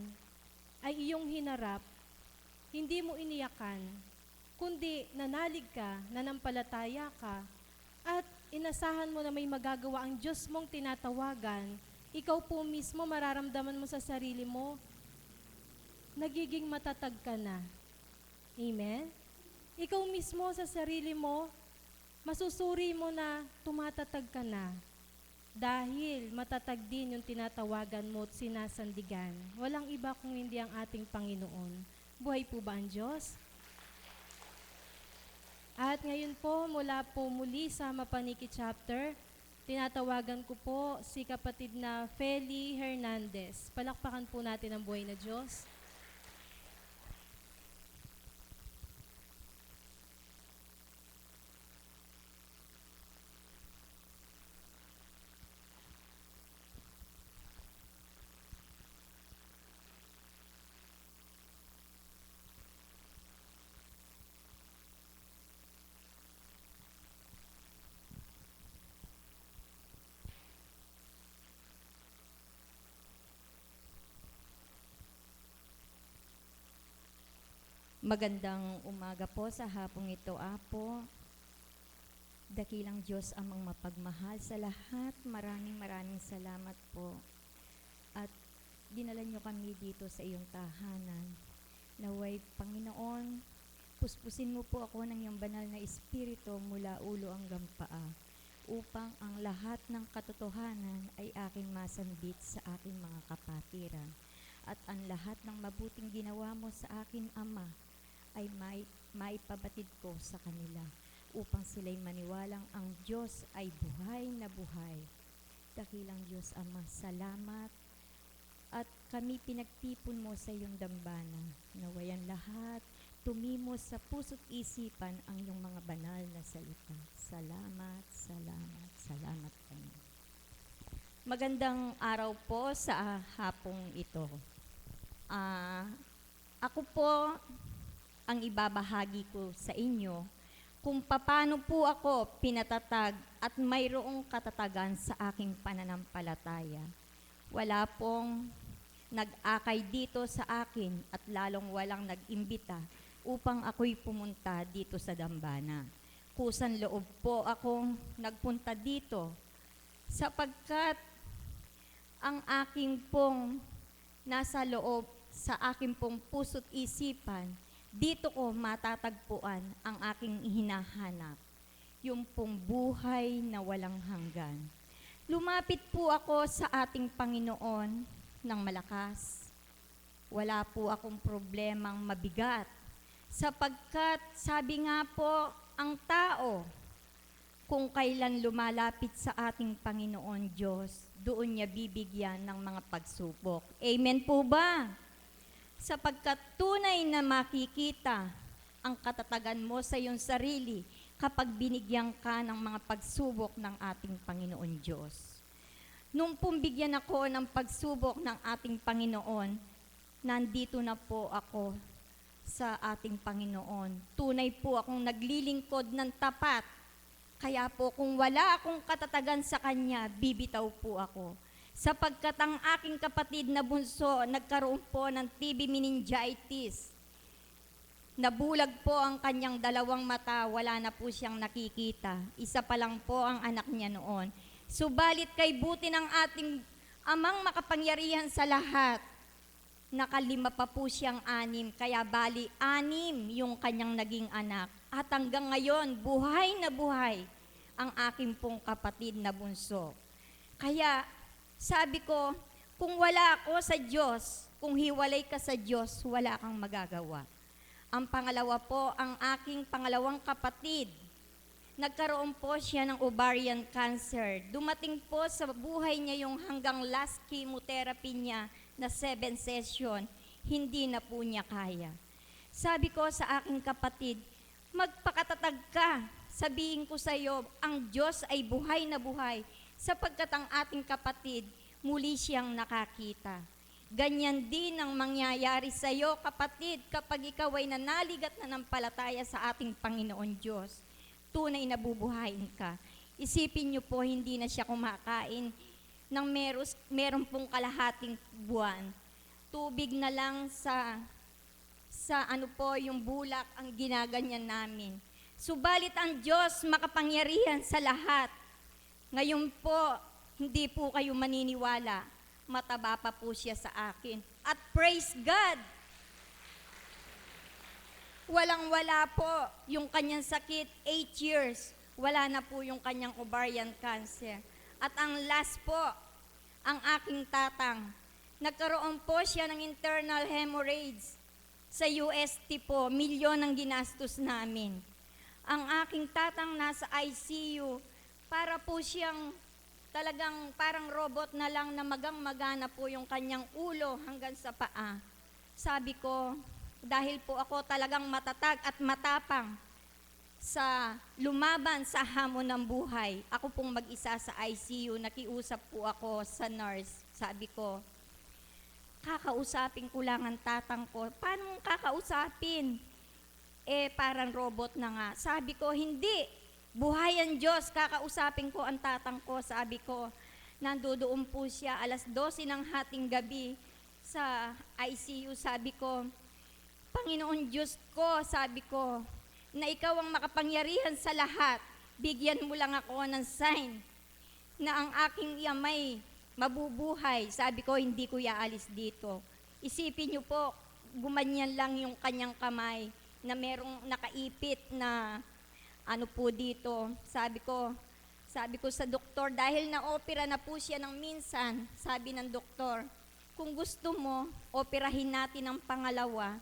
ay iyong hinarap, hindi mo iniyakan, kundi nanalig ka, nanampalataya ka, at inasahan mo na may magagawa ang Diyos mong tinatawagan, ikaw po mismo mararamdaman mo sa sarili mo, nagiging matatag ka na. Amen? Ikaw mismo sa sarili mo, masusuri mo na tumatatag ka na. Dahil matatag din yung tinatawagan mo at sinasandigan. Walang iba kung hindi ang ating Panginoon. Buhay po ba ang Diyos? At ngayon po, mula po muli sa Mapaniki Chapter, tinatawagan ko po si kapatid na Feli Hernandez. Palakpakan po natin ang buhay na Diyos. Magandang umaga po sa hapong ito, Apo. Dakilang Diyos amang mapagmahal sa lahat. Maraming salamat po. At dinala niyo kami dito sa iyong tahanan. Naway, Panginoon, puspusin mo po ako ng iyong banal na espiritu mula ulo hanggang paa upang ang lahat ng katotohanan ay aking masambit sa aking mga kapatiran. At ang lahat ng mabuting ginawa mo sa akin, Ama, ay maipabatid ko sa kanila upang sila'y maniwalang ang Diyos ay buhay na buhay. Dakilang Diyos Ama, salamat at kami pinagtipon mo sa iyong dambana. Nawayan lahat, tumimos sa puso't isipan ang iyong mga banal na salita. Salamat, salamat, salamat kami. Magandang araw po sa hapong ito. Ako po ang ibabahagi ko sa inyo kung paano po ako pinatatag at mayroong katatagan sa aking pananampalataya. Wala pong nag-akay dito sa akin at lalong walang nag-imbita upang ako'y pumunta dito sa dambana. Kusan loob po akong nagpunta dito sapagkat ang aking pong nasa loob sa aking pong puso't isipan, dito ko matatagpuan ang aking hinahanap, yung pong buhay na walang hanggan. Lumapit po ako sa ating Panginoon ng malakas. Wala po akong problemang mabigat, sapagkat sabi nga po, ang tao, kung kailan lumalapit sa ating Panginoon Diyos, doon niya bibigyan ng mga pagsubok. Amen po ba? Sapagkat tunay na makikita ang katatagan mo sa iyong sarili kapag binigyan ka ng mga pagsubok ng ating Panginoon Diyos. Nung pumbigyan ako ng pagsubok ng ating Panginoon, nandito na po ako sa ating Panginoon. Tunay po akong naglilingkod ng tapat. Kaya po kung wala akong katatagan sa Kanya, bibitaw po ako. Sapagkat ang aking kapatid na bunso nagkaroon po ng TB meningitis. Nabulag po ang kanyang dalawang mata, wala na po siyang nakikita. Isa pa lang po ang anak niya noon. Subalit kay buti ng ating amang makapangyarihan sa lahat, nakalima pa po siyang 6, kaya bali 6 yung kanyang naging anak. At hanggang ngayon, buhay na buhay ang aking pong kapatid na bunso. Kaya sabi ko, kung wala ako sa Diyos, kung hiwalay ka sa Diyos, wala kang magagawa. Ang pangalawa po, ang aking pangalawang kapatid, nagkaroon po siya ng ovarian cancer. Dumating po sa buhay niya yung hanggang last chemotherapy niya na 7 session, hindi na po niya kaya. Sabi ko sa aking kapatid, magpakatatag ka. Sabihin ko sa iyo, ang Diyos ay buhay na buhay, sapagkat ang ating kapatid, muli siyang nakakita. Ganyan din ang mangyayari sa iyo, kapatid, kapag ikaw ay nanalig at nanampalataya sa ating Panginoon Diyos. Tunay na bubuhayin ka. Isipin niyo po, hindi na siya kumakain ng meron pong kalahating buwan. Tubig na lang sa yung bulak ang ginaganyan namin. Subalit ang Diyos makapangyarihan sa lahat. Ngayon po, hindi po kayo maniniwala. Mataba pa po siya sa akin. At praise God! Walang-wala po yung kanyang sakit, 8 years. wala na po yung kanyang ovarian cancer. At ang last po, ang aking tatang, nagkaroon po siya ng internal hemorrhage. Sa UST po, milyon ang ginastos namin. Ang aking tatang nasa ICU, para po siyang talagang parang robot na lang na magang-magana po yung kanyang ulo hanggang sa paa. Sabi ko, dahil po ako talagang matatag at matapang sa lumaban sa hamon ng buhay, ako pong mag-isa sa ICU, nakiusap po ako sa nurse. Sabi ko, kakausapin ko lang ang tatang ko. Paano mong kakausapin? Parang robot na nga. Sabi ko, hindi. Buhay ang Diyos, kakausapin ko ang tatang ko. Sabi ko, nandoon po siya, 12:00 ng hating gabi sa ICU. Sabi ko, Panginoon Diyos ko, sabi ko, na ikaw ang makapangyarihan sa lahat. Bigyan mo lang ako ng sign na ang aking iyamay mabubuhay. Sabi ko, hindi ko iaalis dito. Isipin niyo po, gumanyan lang yung kanyang kamay na merong nakaipit na ano po dito. Sabi ko sa doktor, dahil na-opera na po siya ng minsan, sabi ng doktor, kung gusto mo, operahin natin ang pangalawa.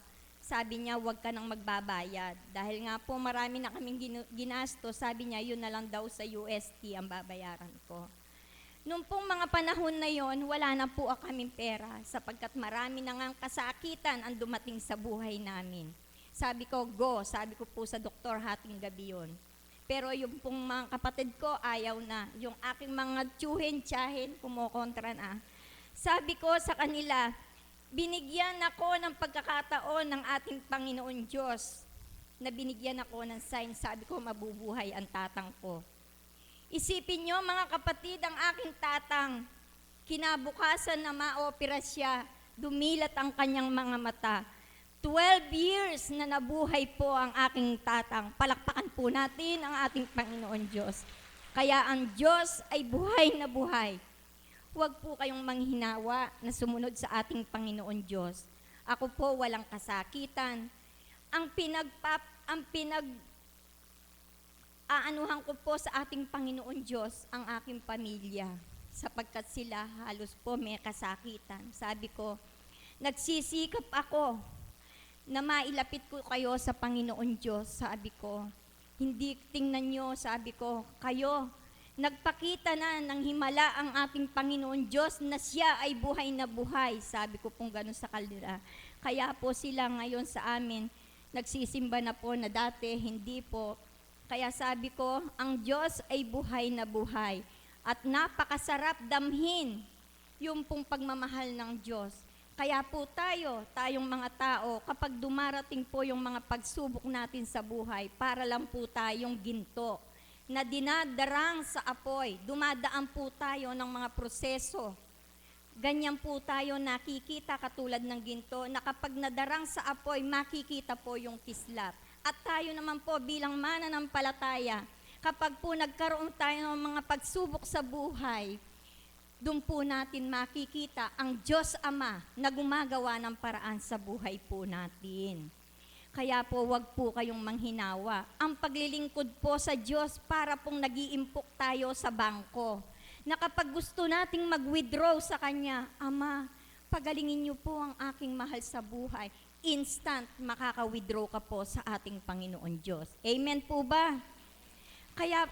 Sabi niya, huwag ka nang magbabayad. Dahil nga po marami na kaming ginasto, sabi niya, yun na lang daw sa UST ang babayaran ko. Noong pong mga panahon na yon, wala na po kaming pera sapagkat marami na ngang kasakitan ang dumating sa buhay namin. Sabi ko, go. Sabi ko po sa doktor, hating gabi yun. Pero yung pong mga kapatid ko, ayaw na. Yung aking mga tsuhin-tsahin, kumokontra na. Sabi ko sa kanila, binigyan ako ng pagkakataon ng ating Panginoon Diyos na binigyan ako ng sign. Sabi ko, mabubuhay ang tatang ko. Isipin nyo, mga kapatid, ang aking tatang, kinabukasan na ma-opera siya, dumilat ang kanyang mga mata. 12 years na nabuhay po ang aking tatang. Palakpakan po natin ang ating Panginoon Diyos. Kaya ang Diyos ay buhay na buhay. Huwag po kayong manghinawa na sumunod sa ating Panginoon Diyos. Ako po walang kasakitan. Ang aanuhan ko po sa ating Panginoon Diyos ang aking pamilya sapagkat sila halos po may kasakitan. Sabi ko, nagsisikap ako na mailapit ko kayo sa Panginoon Diyos. Sabi ko, hindi tingnan nyo, sabi ko, kayo, nagpakita na ng himala ang ating Panginoon Diyos na siya ay buhay na buhay. Sabi ko pong gano'n sa kanila. Kaya po sila ngayon sa amin, nagsisimba na po na dati, hindi po. Kaya sabi ko, ang Diyos ay buhay na buhay. At napakasarap damhin yung pong pagmamahal ng Diyos. Kaya po tayong mga tao, kapag dumarating po yung mga pagsubok natin sa buhay, para lang po tayong ginto na dinadarang sa apoy. Dumadaan po tayo ng mga proseso. Ganyan po tayo nakikita katulad ng ginto na kapag nadarang sa apoy, makikita po yung kislap. At tayo naman po bilang mananampalataya, kapag po nagkaroon tayo ng mga pagsubok sa buhay, doon po natin makikita ang Diyos Ama na gumagawa ng paraan sa buhay po natin. Kaya po, wag po kayong manghinawa. Ang paglilingkod po sa Diyos para pong nag-iimpok tayo sa bangko. Na kapag gusto nating mag-withdraw sa Kanya, Ama, pagalingin niyo po ang aking mahal sa buhay. Instant, makaka-withdraw ka po sa ating Panginoon Diyos. Amen po ba? Kaya,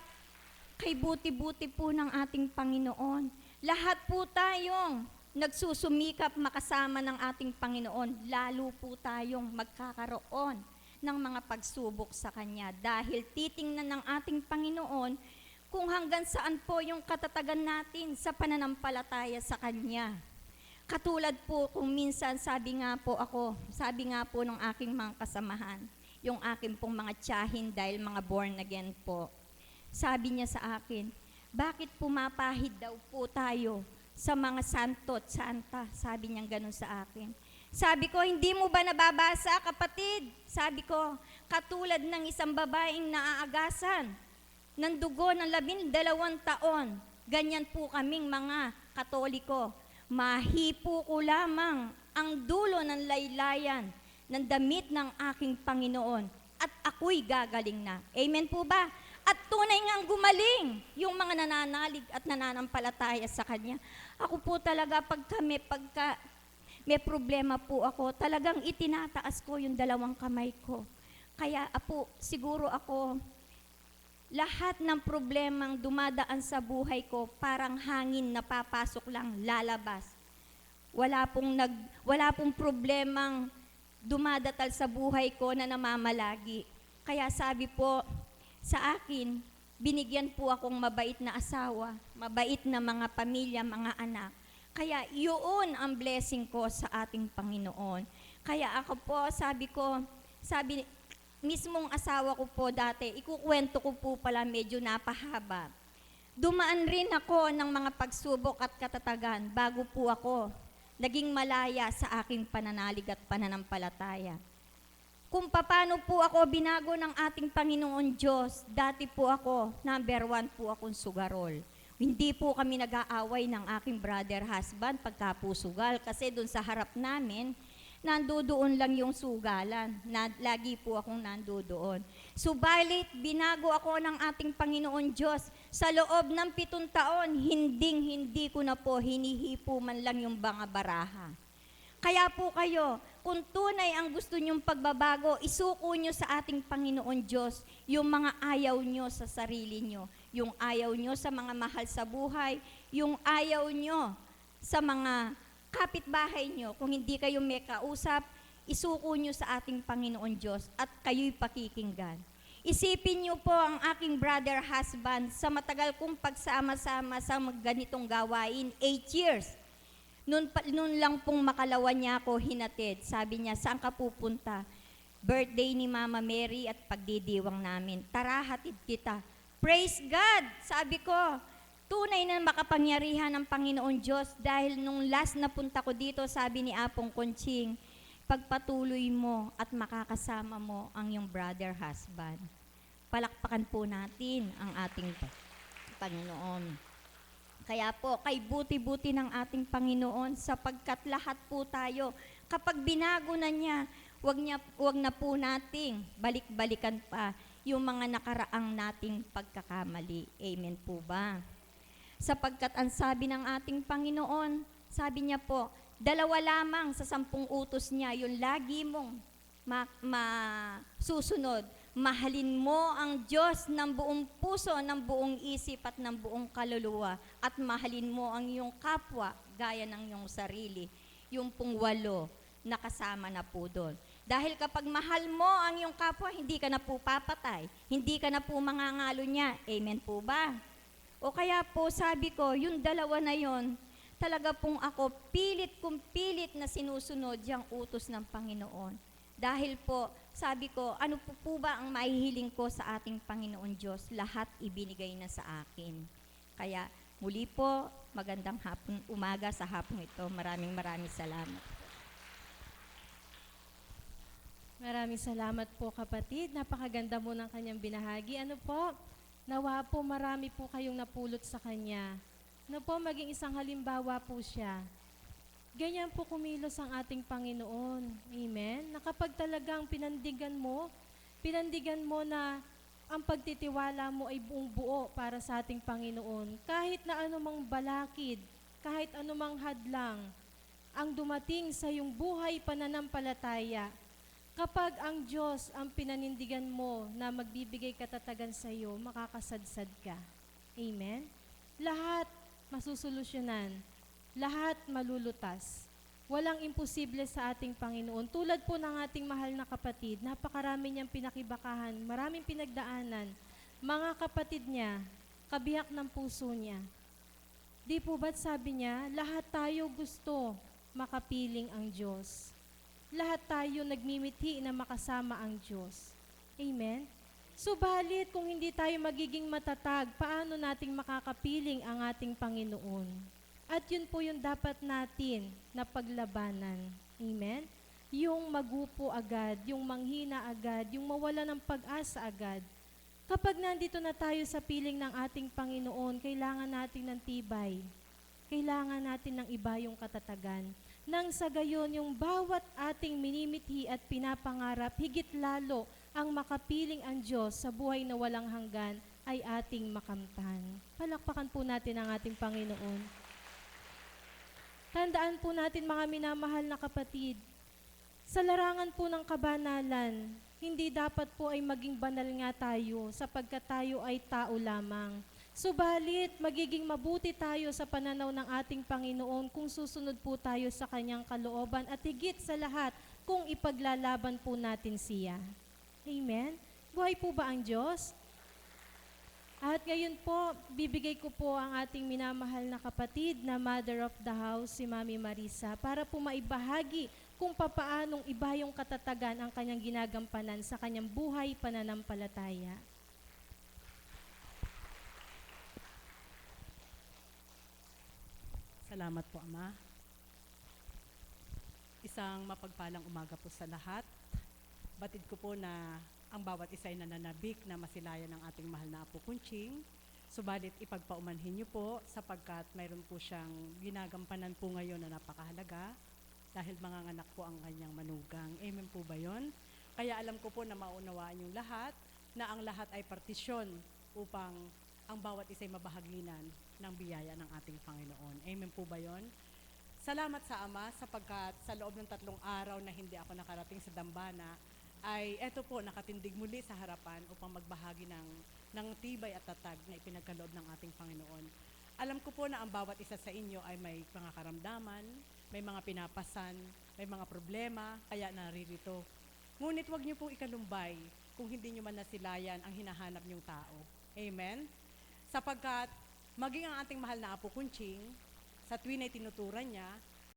kay buti-buti po ng ating Panginoon, lahat po tayong nagsusumikap makasama ng ating Panginoon, lalo po tayong magkakaroon ng mga pagsubok sa Kanya dahil titingnan ng ating Panginoon kung hanggang saan po yung katatagan natin sa pananampalataya sa Kanya. Katulad po kung minsan sabi nga po ng aking mga kasamahan, yung aking pong mga tiyahin dahil mga born again po, sabi niya sa akin, bakit pumapahid daw po tayo sa mga santo at santa? Sabi niya gano'n sa akin. Sabi ko, hindi mo ba nababasa, kapatid? Sabi ko, katulad ng isang babaeng naaagasan ng dugo ng 12 taon, ganyan po kaming mga Katoliko. Mahipo ko lamang ang dulo ng laylayan ng damit ng aking Panginoon at ako'y gagaling na. Amen po ba? At tunay ngang gumaling yung mga nananalig at nananampalataya sa Kanya. Ako po talaga, pagka may problema po ako, talagang itinataas ko yung dalawang kamay ko. Kaya apo, siguro ako, lahat ng problemang dumadaan sa buhay ko, parang hangin na papasok lang, lalabas. Wala pong problemang dumadatal sa buhay ko na namamalagi. Kaya sabi po sa akin, binigyan po akong mabait na asawa, mabait na mga pamilya, mga anak. Kaya yun ang blessing ko sa ating Panginoon. Kaya ako po, sabi mismong asawa ko po dati, ikukwento ko po pala medyo napahaba. Dumaan rin ako ng mga pagsubok at katatagan bago po ako naging malaya sa aking pananalig at pananampalataya. Kung paano po ako binago ng ating Panginoon Diyos, dati po ako, number 1 po akong sugarol. Hindi po kami nag-aaway ng aking brother husband pagka po sugal kasi doon sa harap namin, nandoon lang yung sugalan. Lagi po akong nandoon. Subalit, binago ako ng ating Panginoon Diyos. Sa loob ng 7 taon, hindi ko na po hinihipo man lang yung mga baraha. Kaya po kayo, kung tunay ang gusto nyong pagbabago, isuko nyo sa ating Panginoon Diyos yung mga ayaw nyo sa sarili nyo, yung ayaw nyo sa mga mahal sa buhay, yung ayaw nyo sa mga kapitbahay nyo. Kung hindi kayo may kausap, isuko nyo sa ating Panginoon Diyos at kayo'y pakikinggan. Isipin nyo po ang aking brother husband sa matagal kong pagsama-sama sa ganitong gawain, 8 years. Noon lang pong makalawa niya ako hinatid. Sabi niya, saan ka pupunta? Birthday ni Mama Mary at pagdidiwang namin. Tara, hatid kita. Praise God! Sabi ko, tunay na makapangyarihan ng Panginoon Diyos dahil nung last na punta ko dito, sabi ni Apong Conching, pagpatuloy mo at makakasama mo ang iyong brother husband. Palakpakan po natin ang ating Panginoon. Kaya po, kay buti-buti ng ating Panginoon sapagkat lahat po tayo, kapag binago na niya, wag na po nating balik-balikan pa yung mga nakaraang nating pagkakamali. Amen po ba? Sapagkat ang sabi ng ating Panginoon, sabi niya po, 2 lamang sa 10 utos niya, yung lagi mong susunod. Mahalin mo ang Diyos ng buong puso, ng buong isip at ng buong kaluluwa. At mahalin mo ang iyong kapwa, gaya ng iyong sarili. Yung pong 8, nakasama na po doon. Dahil kapag mahal mo ang iyong kapwa, hindi ka na po papatay. Hindi ka na po mangangalo niya. Amen po ba? O kaya po, sabi ko, yung 2 na yon, talaga pong ako, pilit na sinusunod yung utos ng Panginoon. Dahil po, sabi ko, ano po ba ang maihiling ko sa ating Panginoon Diyos? Lahat ibinigay na sa akin. Kaya muli po, magandang umaga sa hapong ito. Maraming salamat. Maraming salamat po kapatid. Napakaganda mo ng kanyang binahagi. Ano po? Nawa po marami po kayong napulot sa kanya. Ano po, maging isang halimbawa po siya. Ganyan po kumilos ang ating Panginoon. Amen? Na kapag talagang pinandigan mo na ang pagtitiwala mo ay buong buo para sa ating Panginoon. Kahit na anumang balakid, kahit anumang hadlang, ang dumating sa iyong buhay pananampalataya, kapag ang Diyos ang pinanindigan mo na magbibigay katatagan sa iyo, makakasadsad ka. Amen? Lahat masusolusyonan. Lahat malulutas. Walang imposible sa ating Panginoon. Tulad po ng ating mahal na kapatid, napakarami niyang pinakibakahan, maraming pinagdaanan. Mga kapatid niya, kabiyak ng puso niya. Di po ba't sabi niya, lahat tayo gusto makapiling ang Diyos. Lahat tayo nagmimithi na makasama ang Diyos. Amen? Subalit, kung hindi tayo magiging matatag, paano nating makakapiling ang ating Panginoon? At yun po yung dapat natin na paglabanan. Amen? Yung magupo agad, yung manghina agad, yung mawala ng pag-asa agad. Kapag nandito na tayo sa piling ng ating Panginoon, kailangan natin ng tibay. Kailangan natin ng iba yung katatagan. Nang sa gayon, yung bawat ating minimithi at pinapangarap, higit lalo ang makapiling ang Diyos sa buhay na walang hanggan ay ating makamtan. Palakpakan po natin ang ating Panginoon. Tandaan po natin mga minamahal na kapatid, sa larangan po ng kabanalan, hindi dapat po ay maging banal nga tayo sapagkat tayo ay tao lamang. Subalit, magiging mabuti tayo sa pananaw ng ating Panginoon kung susunod po tayo sa kanyang kalooban at higit sa lahat kung ipaglalaban po natin siya. Amen? Buhay po ba ang Diyos? At ngayon po, bibigay ko po ang ating minamahal na kapatid na Mother of the House, si Mami Marisa, para po maibahagi kung papaanong iba yung katatagan ang kanyang ginagampanan sa kanyang buhay pananampalataya. Salamat po, Ama. Isang mapagpalang umaga po sa lahat. Batid ko po na ang bawat isa ay nananabik na masilayan ng ating mahal na Apo Kunching. Subalit ipagpaumanhin niyo po sapagkat mayroon po siyang ginagampanan po ngayon na napakahalaga dahil manganganak po ang kanyang manugang. Amen po ba yon? Kaya alam ko po na maunawaan yung lahat, na ang lahat ay partisyon upang ang bawat isa ay mabahaginan ng biyaya ng ating Panginoon. Amen po ba yon? Salamat sa Ama sapagkat sa loob ng 3 araw na hindi ako nakarating sa dambana, ay eto po, nakatindig muli sa harapan upang magbahagi ng tibay at tatag na ipinagkaloob ng ating Panginoon. Alam ko po na ang bawat isa sa inyo ay may mga karamdaman, may mga pinapasan, may mga problema, kaya naririto. Ngunit huwag niyo po ikalumbay kung hindi niyo man nasilayan ang hinahanap niyong tao. Amen? Sapagkat maging ang ating mahal na Apo Kunching, sa tuwin ay tinuturan niya,